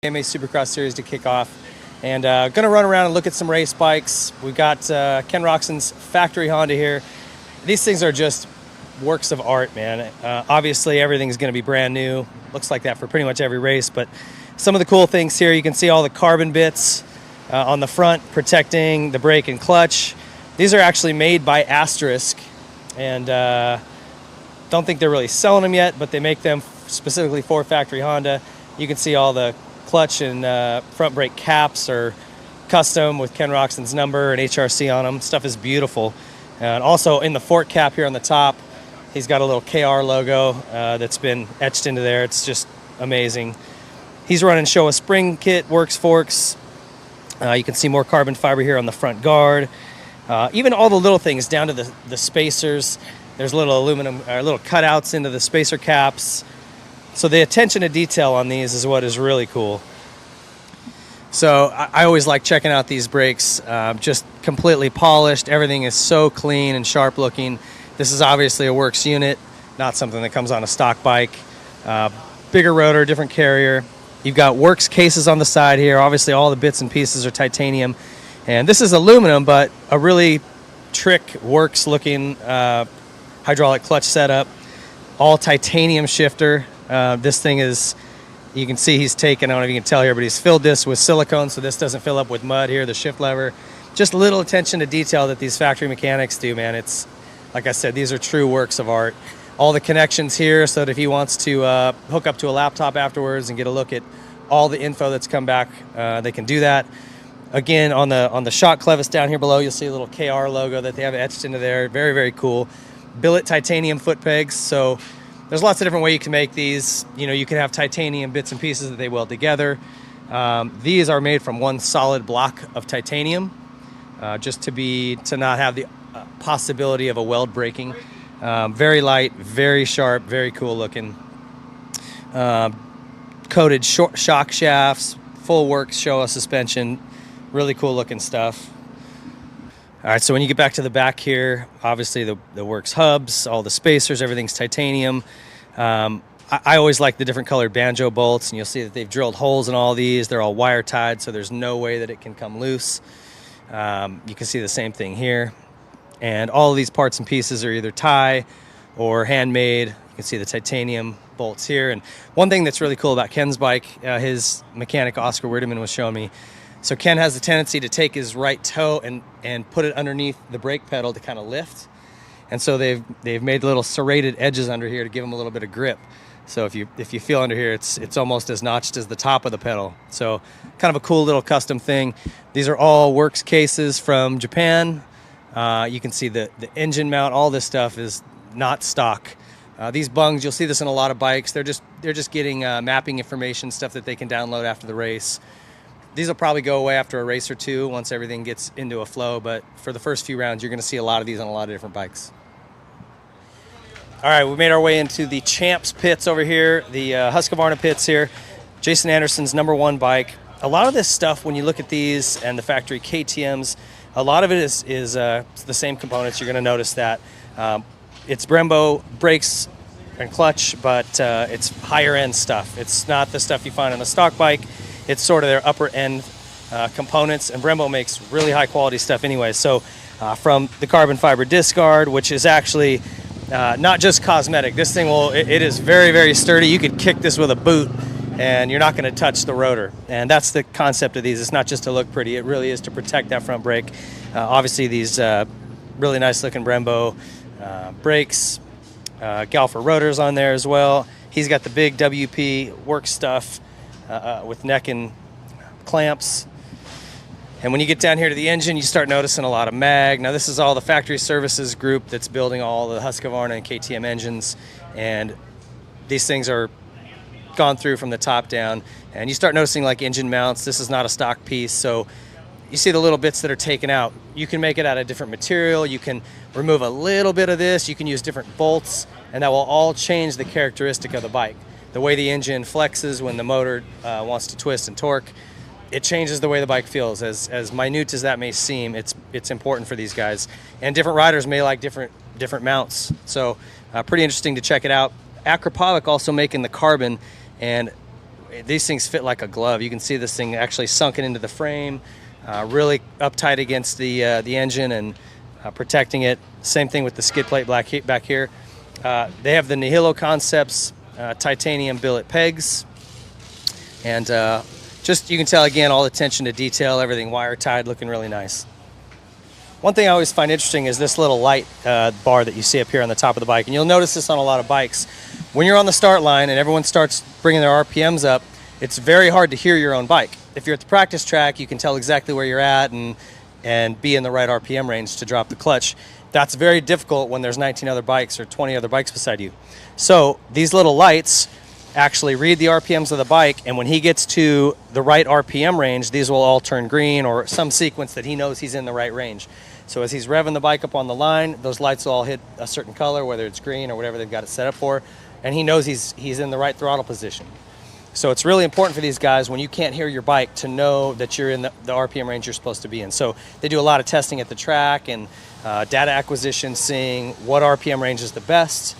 AMA Supercross Series to kick off, and gonna run around and look at some race bikes. We've got Ken Roxon's factory Honda here. These things are just works of art, man. Obviously everything's gonna be brand new. Looks like that for pretty much every race, but some of the cool things here, you can see all the carbon bits on the front protecting the brake and clutch. These are actually made by Asterisk, and don't think they're really selling them yet, but they make them specifically for factory Honda. You can see all the clutch and front brake caps are custom with Ken Roxon's number and HRC on them. Stuff is beautiful. And also in the fork cap here on the top, he's got a little KR logo that's been etched into there. It's just amazing. He's running Showa spring kit, works forks. You can see more carbon fiber here on the front guard. Even all the little things down to the spacers. There's little aluminum, little cutouts into the spacer caps. So the attention to detail on these is what is really cool. So I always like checking out these brakes, just completely polished. Everything is so clean and sharp looking. This is obviously a works unit, not something that comes on a stock bike. Bigger rotor, different carrier. You've got works cases on the side here. Obviously all the bits and pieces are titanium. And this is aluminum, but a really trick works looking hydraulic clutch setup. All titanium shifter. This thing is, you can see he's taken, I don't know if you can tell here, but he's filled this with silicone so this doesn't fill up with mud here, the shift lever. Just a little attention to detail that these factory mechanics do, man. It's, like I said, these are true works of art. All the connections here so that if he wants to hook up to a laptop afterwards and get a look at all the info that's come back, they can do that. Again, on the shock clevis down here below, you'll see a little KR logo that they have etched into there. Very, very cool. Billet titanium foot pegs, so there's lots of different ways you can make these. You know, you can have titanium bits and pieces that they weld together. These are made from one solid block of titanium, just to not have the possibility of a weld breaking. Very light, very sharp, very cool looking. Coated shock shafts, full works Showa suspension, really cool looking stuff. All right, so when you get back to the back here, obviously the works hubs, all the spacers, everything's titanium. I always like the different colored banjo bolts, and you'll see that they've drilled holes in all these. They're all wire tied, so there's no way that it can come loose. You can see the same thing here. And all of these parts and pieces are either tie or handmade. You can see the titanium bolts here. And one thing that's really cool about Ken's bike, his mechanic Oscar Wirdeman was showing me, so Ken has the tendency to take his right toe and put it underneath the brake pedal to kind of lift. And so they've made little serrated edges under here to give him a little bit of grip. So if you feel under here, it's almost as notched as the top of the pedal. So kind of a cool little custom thing. These are all works cases from Japan. You can see the engine mount. All this stuff is not stock. These bungs, you'll see this in a lot of bikes. They're just getting mapping information, stuff that they can download after the race. These will probably go away after a race or two once everything gets into a flow, but for the first few rounds, you're going to see a lot of these on a lot of different bikes. All right, we made our way into the Champs pits over here, the Husqvarna pits here. Jason Anderson's #1 bike. A lot of this stuff, when you look at these and the factory KTMs, a lot of it is the same components. You're going to notice that. It's Brembo brakes and clutch, but it's higher end stuff. It's not the stuff you find on a stock bike. It's sort of their upper end components, and Brembo makes really high quality stuff anyway. So from the carbon fiber disc guard, which is actually not just cosmetic. This thing it is very, very sturdy. You could kick this with a boot and you're not going to touch the rotor. And that's the concept of these. It's not just to look pretty. It really is to protect that front brake. Obviously these really nice looking Brembo brakes, Galfer rotors on there as well. He's got the big WP work stuff with neck and clamps. And when you get down here to the engine, you start noticing a lot of mag. Now this is all the factory services group that's building all the Husqvarna and KTM engines, and these things are gone through from the top down. And you start noticing like engine mounts. This is not a stock piece, so you see the little bits that are taken out. You can make it out of different material. You can remove a little bit of this. You can use different bolts, and that will all change the characteristic of the bike. The way the engine flexes when the motor wants to twist and torque, it changes the way the bike feels. As minute as that may seem, it's important for these guys. And different riders may like different mounts. So pretty interesting to check it out. Acropovic also making the carbon, and these things fit like a glove. You can see this thing actually sunken into the frame, really uptight against the engine and protecting it. Same thing with the skid plate back here. They have the Nihilo Concepts titanium billet pegs, and just you can tell again all attention to detail, everything wire tied, looking really nice. One thing I always find interesting is this little light bar that you see up here on the top of the bike, and you'll notice this on a lot of bikes. When you're on the start line and everyone starts bringing their RPMs up, it's very hard to hear your own bike. If you're at the practice track, you can tell exactly where you're at and be in the right RPM range to drop the clutch. That's very difficult when there's 19 other bikes or 20 other bikes beside you. So these little lights actually read the RPMs of the bike, and when he gets to the right RPM range, these will all turn green, or some sequence that he knows he's in the right range. So as he's revving the bike up on the line, those lights will all hit a certain color, whether it's green or whatever they've got it set up for, and he knows he's in the right throttle position. So it's really important for these guys when you can't hear your bike to know that you're in the RPM range you're supposed to be in. So they do a lot of testing at the track and data acquisition, seeing what RPM range is the best.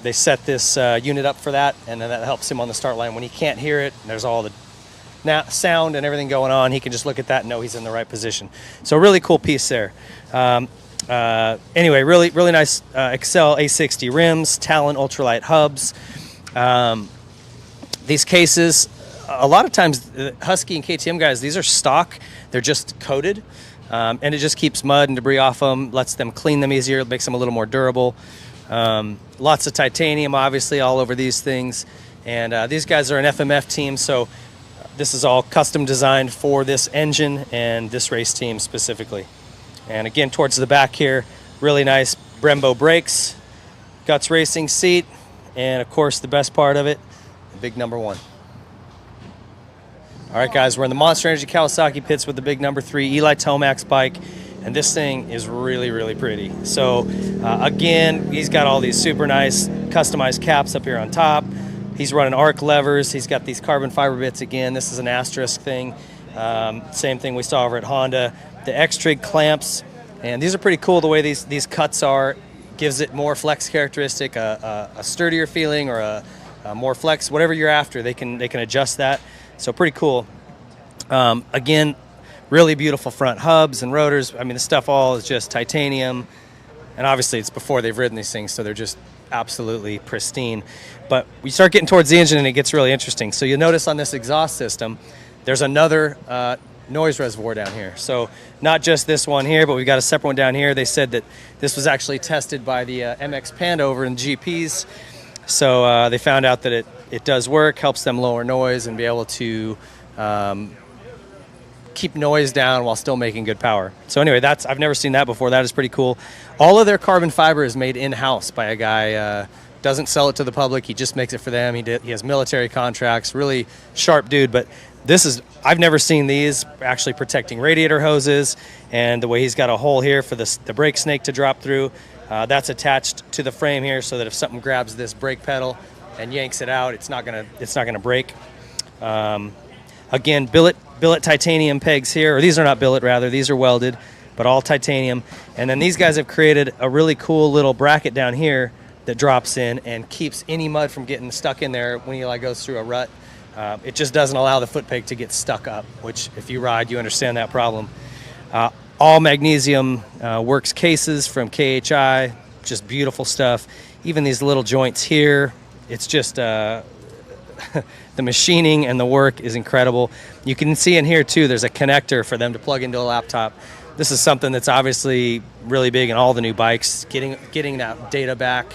They set this unit up for that, and then that helps him on the start line. When he can't hear it, and there's all the sound and everything going on, he can just look at that and know he's in the right position. So really cool piece there. Anyway, really nice Excel A60 rims, Talon ultralight hubs. These cases, a lot of times Husky and KTM guys, these are stock. They're just coated, and it just keeps mud and debris off them, lets them clean them easier, makes them a little more durable. Lots of titanium, obviously, all over these things. And these guys are an FMF team, so this is all custom designed for this engine and this race team specifically. And again, towards the back here, really nice Brembo brakes, Guts Racing seat, and of course the best part of it, the big number 1. All right, guys, we're in the Monster Energy Kawasaki pits with the big number 3 Eli Tomax bike, and this thing is really pretty. So again, he's got all these super nice customized caps up here on top. He's running arc levers. He's got these carbon fiber bits again. This is an asterisk thing. Same thing we saw over at Honda. The X-Trig clamps, and these are pretty cool the way these cuts are. Gives it more flex characteristic, a sturdier feeling, or a more flex, whatever you're after. They can adjust that. So pretty cool. Again, really beautiful front hubs and rotors. I mean, the stuff all is just titanium, and obviously it's before they've ridden these things, so they're just absolutely pristine. But we start getting towards the engine and it gets really interesting. So you'll notice on this exhaust system, there's another noise reservoir down here. So not just this one here, but we've got a separate one down here. They said that this was actually tested by the MX Panda over in GPs. So they found out that it does work, helps them lower noise and be able to keep noise down while still making good power. So anyway, I've never seen that before. That is pretty cool. All of their carbon fiber is made in-house by a guy. Doesn't sell it to the public. He just makes it for them. He has military contracts. Really sharp dude. But I've never seen these actually protecting radiator hoses. And the way he's got a hole here for the brake snake to drop through, that's attached to the frame here, so that if something grabs this brake pedal and yanks it out, it's not gonna break. Again, billet titanium pegs here, or these are not billet, rather these are welded, but all titanium. And then these guys have created a really cool little bracket down here that drops in and keeps any mud from getting stuck in there when Eli goes through a rut. It just doesn't allow the foot peg to get stuck up, which if you ride, you understand that problem. All magnesium works cases from KHI, just beautiful stuff. Even these little joints here, it's just the machining and the work is incredible. You can see in here too, there's a connector for them to plug into a laptop. This is something that's obviously really big in all the new bikes, getting that data back,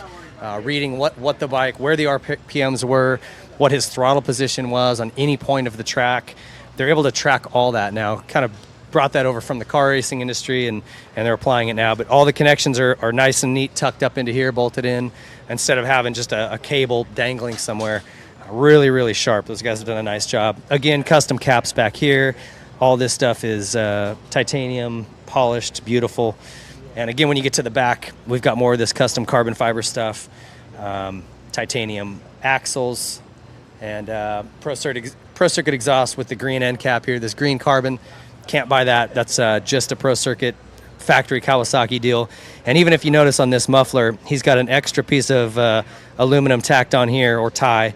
reading what the bike, where the RPMs were, what his throttle position was on any point of the track. They're able to track all that now. Kind of brought that over from the car racing industry, and they're applying it now. But all the connections are nice and neat, tucked up into here, bolted in, instead of having just a cable dangling somewhere. Really sharp. Those guys have done a nice job. Again, custom caps back here. All this stuff is titanium, polished, beautiful. And again, when you get to the back, we've got more of this custom carbon fiber stuff, titanium axles, and Pro Circuit exhaust with the green end cap here. This green carbon, can't buy that. That's just a Pro Circuit factory Kawasaki deal. And even if you notice on this muffler, he's got an extra piece of aluminum tacked on here, or tie,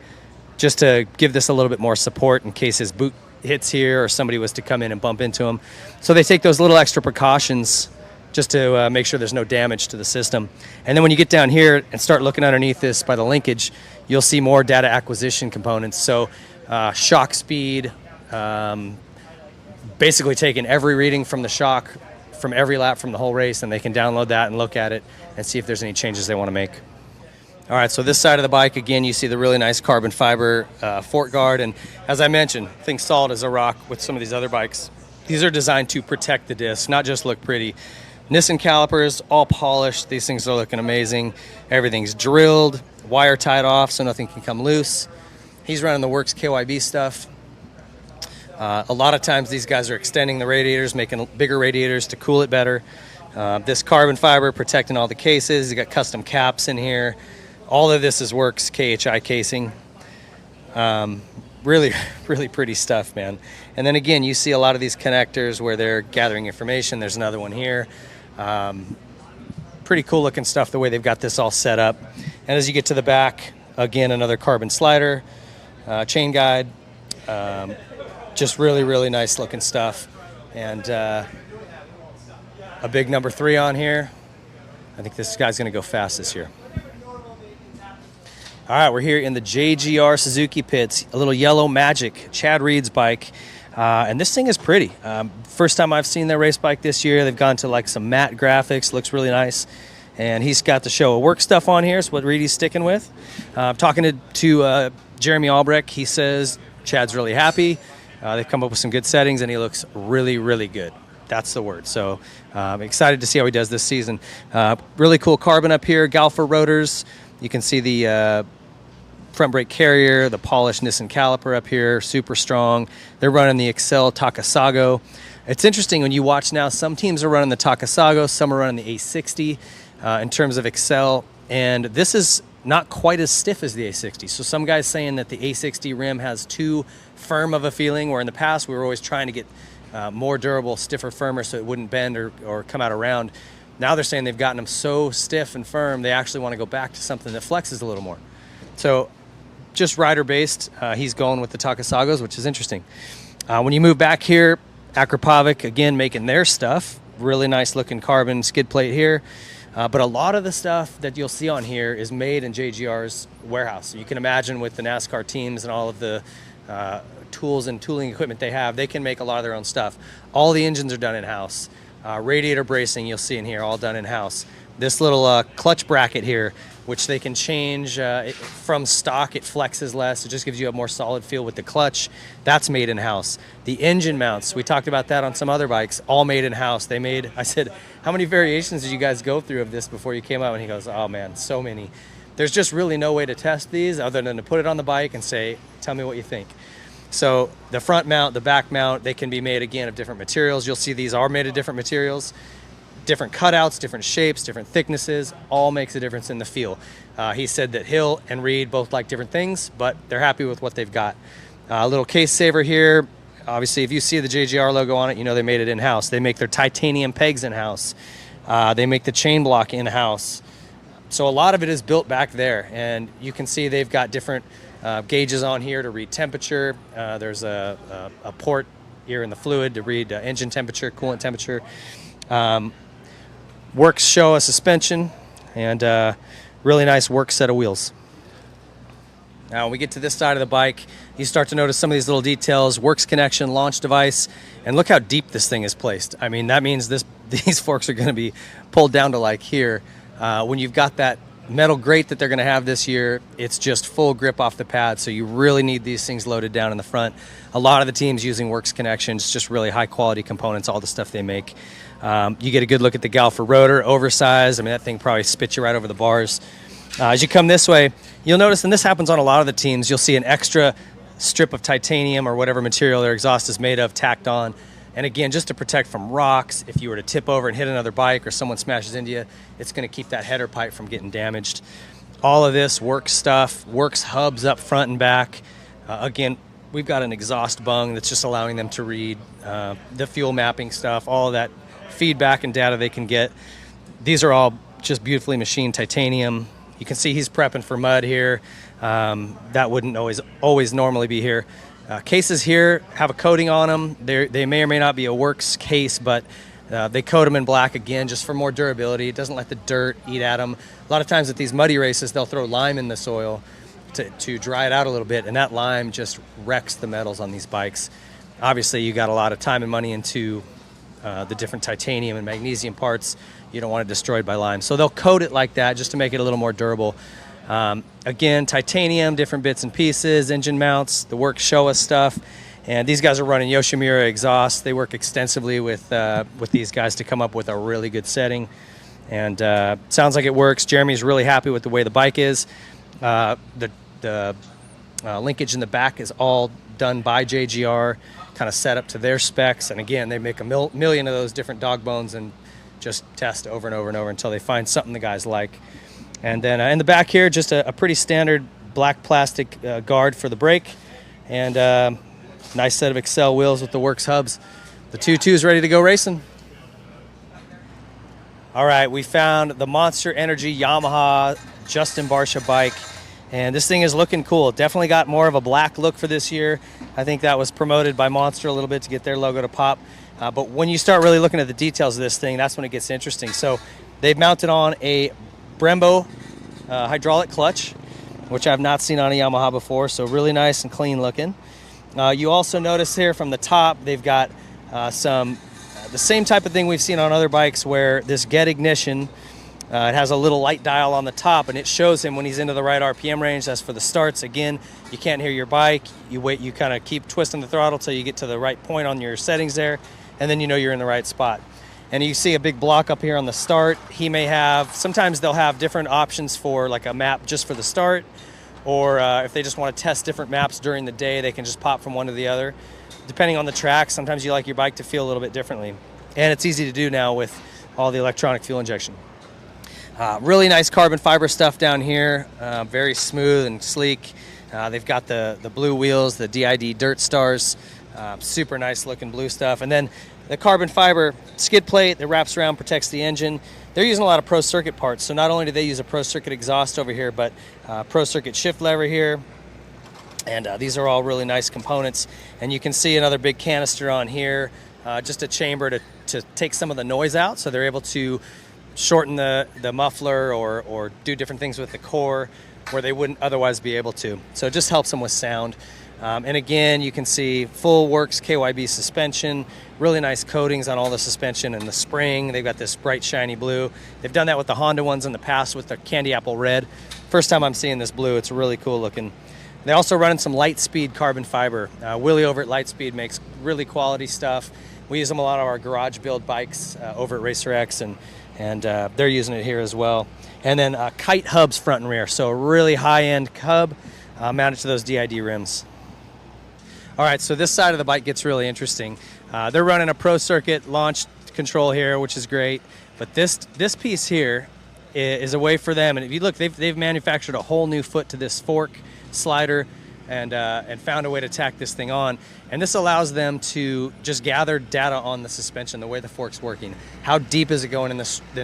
just to give this a little bit more support in case his boot hits here or somebody was to come in and bump into him. So they take those little extra precautions just to make sure there's no damage to the system. And then when you get down here and start looking underneath this by the linkage, you'll see more data acquisition components. So shock speed, basically taking every reading from the shock from every lap from the whole race, and they can download that and look at it and see if there's any changes they want to make. All right, so this side of the bike, again, you see the really nice carbon fiber fork guard. And as I mentioned, things solid as a rock with some of these other bikes. These are designed to protect the disc, not just look pretty. Nissan calipers, all polished. These things are looking amazing. Everything's drilled, wire tied off so nothing can come loose. He's running the Works KYB stuff. A lot of times these guys are extending the radiators, making bigger radiators to cool it better. This carbon fiber protecting all the cases. You got custom caps in here. All of this is Works KHI casing. Really, really pretty stuff, man. And then again, you see a lot of these connectors where they're gathering information. There's another one here. Pretty cool looking stuff the way they've got this all set up. And as you get to the back, again, another carbon slider, chain guide. Just really, really nice looking stuff. And a big number 3 on here. I think this guy's going to go fast this year. All right, we're here in the JGR Suzuki pits, a little yellow Magic, Chad Reed's bike. And this thing is pretty. First time I've seen their race bike this year. They've gone to like some matte graphics, looks really nice. And he's got the show of work stuff on here, so what Reedy's sticking with. Talking to Jeremy Albrecht, he says Chad's really happy. They've come up with some good settings, and he looks really, really good. That's the word. So excited to see how he does this season. Really cool carbon up here, Galfer rotors. You can see the front brake carrier, the polished Nissan caliper up here, super strong. They're running the Excel Takasago. It's interesting when you watch now, some teams are running the Takasago, some are running the A60 in terms of Excel, and this is not quite as stiff as the A60. So some guys saying that the A60 rim has too firm of a feeling, where in the past we were always trying to get more durable, stiffer, firmer so it wouldn't bend or come out around. Now they're saying they've gotten them so stiff and firm, they actually want to go back to something that flexes a little more. So just rider-based, he's going with the Takasagos, which is interesting. When you move back here, Akrapovic, again, making their stuff. Really nice looking carbon skid plate here. But a lot of the stuff that you'll see on here is made in JGR's warehouse. So you can imagine with the NASCAR teams and all of the tools and tooling equipment they have, they can make a lot of their own stuff. All the engines are done in-house. Radiator bracing you'll see in here, all done in-house. This little clutch bracket here, which they can change from stock, it flexes less. It just gives you a more solid feel with the clutch. That's made in-house. The engine mounts, we talked about that on some other bikes, all made in-house. They made, I said, how many variations did you guys go through of this before you came out? And he goes, oh man, so many. There's just really no way to test these other than to put it on the bike and say, tell me what you think. So the front mount, the back mount, they can be made again of different materials. You'll see these are made of different materials. Different cutouts, different shapes, different thicknesses, all makes a difference in the feel. He said that Hill and Reed both like different things, but they're happy with what they've got. A little case saver here. Obviously, if you see the JGR logo on it, you know they made it in-house. They make their titanium pegs in-house. They make the chain block in-house. So a lot of it is built back there, and you can see they've got different gauges on here to read temperature. There's a port here in the fluid to read engine temperature, coolant temperature. Works show a suspension, and really nice Works set of wheels. Now when we get to this side of the bike, you start to notice some of these little details. Works connection, launch device, and look how deep this thing is placed. I mean, that means these forks are going to be pulled down to like here. When you've got that metal grate that they're going to have this year, it's just full grip off the pad, so you really need these things loaded down in the front. A lot of the teams using Works connections, just really high quality components, all the stuff they make. You get a good look at the Galfer rotor, oversized. I mean, that thing probably spits you right over the bars. As you come this way, you'll notice, and this happens on a lot of the teams, you'll see an extra strip of titanium or whatever material their exhaust is made of tacked on. And again, just to protect from rocks, if you were to tip over and hit another bike or someone smashes into you, it's going to keep that header pipe from getting damaged. All of this Works stuff, Works hubs up front and back. Again, we've got an exhaust bung that's just allowing them to read the fuel mapping stuff, all of that feedback and data they can get. These are all just beautifully machined titanium. You can see he's prepping for mud here. That wouldn't always normally be here. Cases here have a coating on them. They may or may not be a works case, but they coat them in black again just for more durability. It doesn't let the dirt eat at them. A lot of times at these muddy races, they'll throw lime in the soil to dry it out a little bit, and that lime just wrecks the metals on these bikes. Obviously, you got a lot of time and money into the different titanium and magnesium parts. You don't want it destroyed by lime. So they'll coat it like that just to make it a little more durable. Again, titanium, different bits and pieces, engine mounts, the work show us stuff. And these guys are running Yoshimura exhaust. They work extensively with these guys to come up with a really good setting. And sounds like it works. Jeremy's really happy with the way the bike is. The linkage in the back is all done by JGR, kind of set up to their specs. And again, they make a million of those different dog bones and just test over and over and over until they find something the guys like. And then in the back here, just a pretty standard black plastic guard for the brake, and nice set of Excel wheels with the Works hubs. The 2.2's ready to go racing. All right, we found the Monster Energy Yamaha Justin Barsha bike, and this thing is looking cool. Definitely got more of a black look for this year. I think that was promoted by Monster a little bit to get their logo to pop. But when you start really looking at the details of this thing, that's when it gets interesting. So they've mounted on a Brembo hydraulic clutch, which I've not seen on a Yamaha before, so really nice and clean looking. You also notice here from the top, they've got the same type of thing we've seen on other bikes, where this get ignition, it has a little light dial on the top, and it shows him when he's into the right RPM range. That's for the starts. Again, you can't hear your bike. You wait, you kind of keep twisting the throttle till you get to the right point on your settings there, and then you know you're in the right spot. And you see a big block up here on the start. He may have, sometimes they'll have different options for like a map just for the start, or if they just want to test different maps during the day, they can just pop from one to the other. Depending on the track, sometimes you like your bike to feel a little bit differently. And it's easy to do now with all the electronic fuel injection. Really nice carbon fiber stuff down here, very smooth and sleek. They've got the blue wheels, the DID Dirt Stars, super nice looking blue stuff. And then the carbon fiber skid plate that wraps around, protects the engine. They're using a lot of Pro Circuit parts, so not only do they use a Pro Circuit exhaust over here, but Pro Circuit shift lever here. And these are all really nice components. And you can see another big canister on here, just a chamber to take some of the noise out, so they're able to shorten the muffler or do different things with the core where they wouldn't otherwise be able to. So it just helps them with sound. And again, you can see full Works KYB suspension, really nice coatings on all the suspension and the spring. They've got this bright shiny blue. They've done that with the Honda ones in the past with the candy apple red. First time I'm seeing this blue. It's really cool looking. They also run in some Lightspeed carbon fiber. Willie over at Lightspeed makes really quality stuff. We use them a lot of our garage build bikes over at Racer X, and they're using it here as well. And then kite hubs front and rear, so a really high-end hub mounted to those DID rims. All right, so this side of the bike gets really interesting. They're running a Pro Circuit launch control here, which is great. But this piece here is a way for them. And if you look, they've manufactured a whole new foot to this fork slider and found a way to tack this thing on. And this allows them to just gather data on the suspension, the way the fork's working. How deep is it going in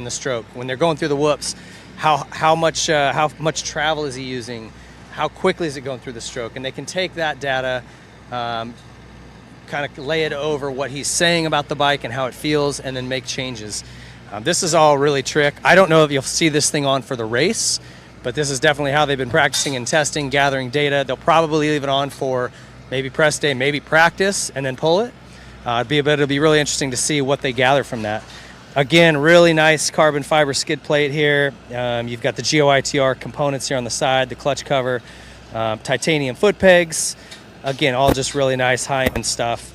the stroke? When they're going through the whoops, how much travel is he using? How quickly is it going through the stroke? And they can take that data, kind of lay it over what he's saying about the bike and how it feels, and then make changes. This is all really trick. I don't know if you'll see this thing on for the race, but this is definitely how they've been practicing and testing, gathering data. They'll probably leave it on for maybe press day, maybe practice, and then pull it. It'll be really interesting to see what they gather from that. Again, really nice carbon fiber skid plate here. You've got the GOITR components here on the side, the clutch cover, titanium foot pegs. Again, all just really nice high-end stuff.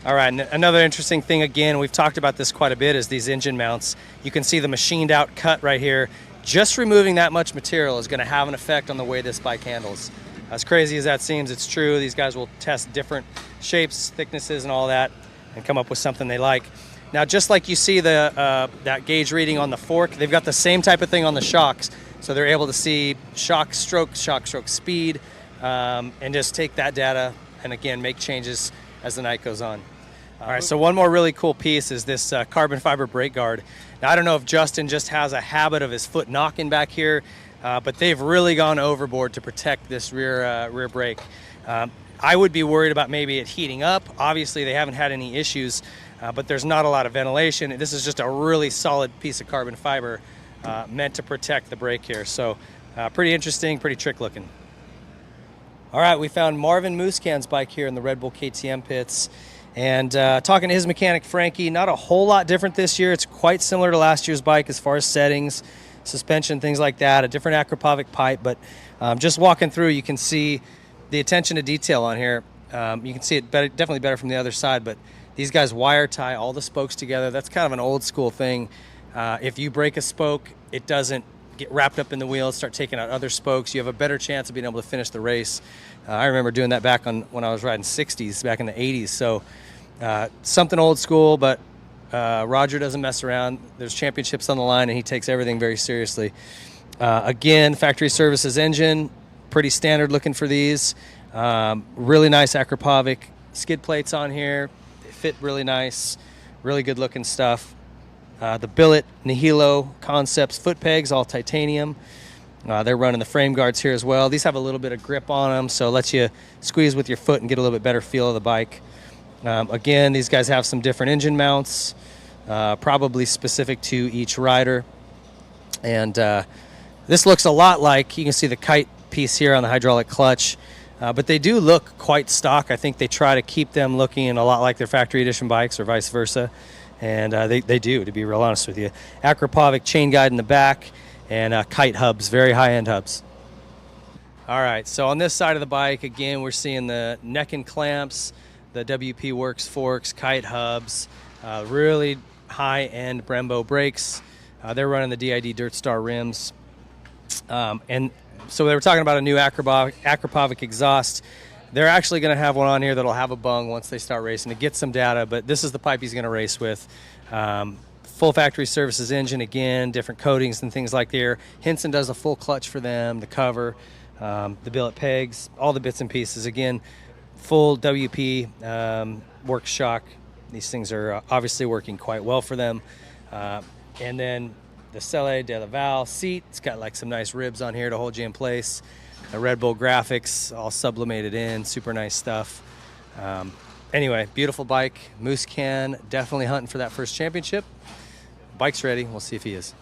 All right, and another interesting thing, again, we've talked about this quite a bit, is these engine mounts. You can see the machined out cut right here. Just removing that much material is going to have an effect on the way this bike handles. As crazy as that seems, it's true. These guys will test different shapes, thicknesses, and all that, and come up with something they like. Now, just like you see that gauge reading on the fork, they've got the same type of thing on the shocks. So they're able to see shock stroke speed, and just take that data and, again, make changes as the night goes on. All right, so one more really cool piece is this carbon fiber brake guard. Now, I don't know if Justin just has a habit of his foot knocking back here. but they've really gone overboard to protect this rear brake. I would be worried about maybe it heating up. Obviously, they haven't had any issues, but there's not a lot of ventilation. This is just a really solid piece of carbon fiber meant to protect the brake here. So pretty interesting, pretty trick looking. All right, we found Marvin Muscan's bike here in the Red Bull KTM pits. And talking to his mechanic, Frankie, not a whole lot different this year. It's quite similar to last year's bike as far as settings, suspension, things like that, a different Acropovic pipe. But just walking through, you can see the attention to detail on here. You can see it better, definitely better from the other side, but these guys wire tie all the spokes together. That's kind of an old school thing. If you break a spoke, it doesn't get wrapped up in the wheel, start taking out other spokes. You have a better chance of being able to finish the race. I remember doing that back when I was riding 60s back in the 80s. So something old school, but Roger doesn't mess around. There's championships on the line, and he takes everything very seriously. Again, factory services engine, pretty standard looking for these. Really nice Acropovic skid plates on here. They fit really nice, really good looking stuff. The billet Nihilo Concepts foot pegs, all titanium. They're running the frame guards here as well. These have a little bit of grip on them, so it lets you squeeze with your foot and get a little bit better feel of the bike. Again, these guys have some different engine mounts, probably specific to each rider. And this looks a lot like, you can see the kite piece here on the hydraulic clutch, but they do look quite stock. I think they try to keep them looking a lot like their factory edition bikes or vice versa. And they do, to be real honest with you. Acropovic chain guide in the back and kite hubs, very high-end hubs. All right, so on this side of the bike, again, we're seeing the neck and clamps, the WP Works forks, kite hubs, really high-end Brembo brakes. They're running the DID Dirt Star rims. And so they were talking about a new Acropovic exhaust. They're actually going to have one on here that'll have a bung once they start racing to get some data, but this is the pipe he's going to race with. Full factory services engine, again, different coatings and things like there. Henson does a full clutch for them, the cover, the billet pegs, all the bits and pieces. Again, full WP work shock. These things are obviously working quite well for them. And then the Selle de la Val seat. It's got like some nice ribs on here to hold you in place. The Red Bull graphics all sublimated in, super nice stuff. Anyway, beautiful bike. Muscan definitely hunting for that first championship. Bike's ready. We'll see if he is.